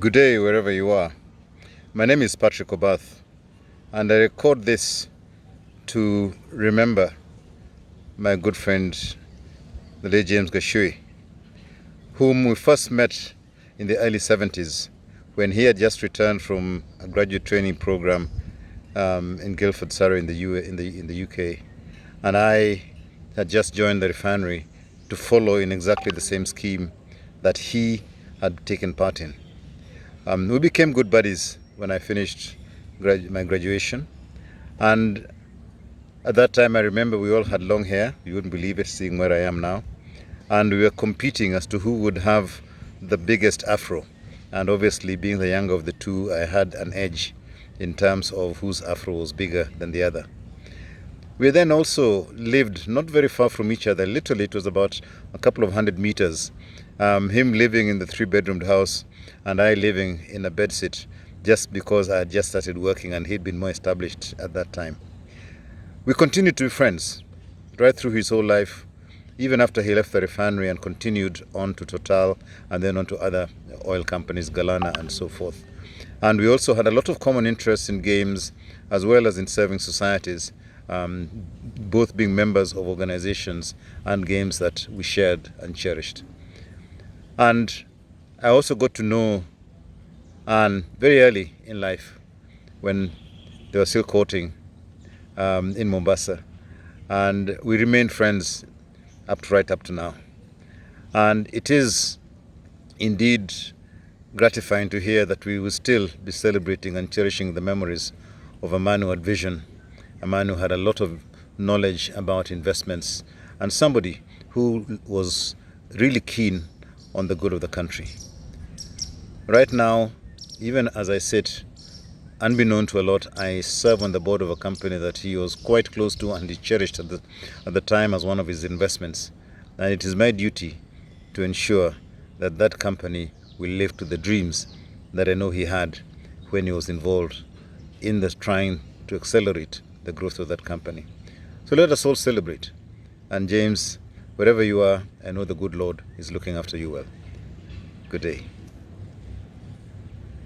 Good day, wherever you are. My name is Patrick Obath, and I record this to remember my good friend, the late James Gashui, whom we first met in the early 70s when he had just returned from a graduate training program in Guildford, Surrey, in the UK, and I had just joined the refinery to follow in exactly the same scheme that he had taken part in. We became good buddies when I finished my graduation, and at that time I remember we all had long hair. You wouldn't believe it, seeing where I am now, and we were competing as to who would have the biggest afro, and obviously being the younger of the two, I had an edge in terms of whose afro was bigger than the other. We then also lived not very far from each other. Literally, it was about a couple of 100 meters. Him living in the 3-bedroomed house and I living in a bedsit, just because I had just started working and he'd been more established at that time. We continued to be friends right through his whole life, even after he left the refinery and continued on to Total and then on to other oil companies, Galana and so forth. And we also had a lot of common interests in games as well as in serving societies, both being members of organizations and games that we shared and cherished. And I also got to know Anne very early in life when they were still courting in Mombasa. And we remained friends right up to now. And it is indeed gratifying to hear that we will still be celebrating and cherishing the memories of a man who had vision, a man who had a lot of knowledge about investments, and somebody who was really keen on the good of the country. Right now, even as I sit, unbeknown to a lot, I serve on the board of a company that he was quite close to and he cherished at the time as one of his investments. And it is my duty to ensure that that company will live to the dreams that I know he had when he was involved in the trying to accelerate the growth of that company. So let us all celebrate. And James, wherever you are, I know the good Lord is looking after you well. Good day.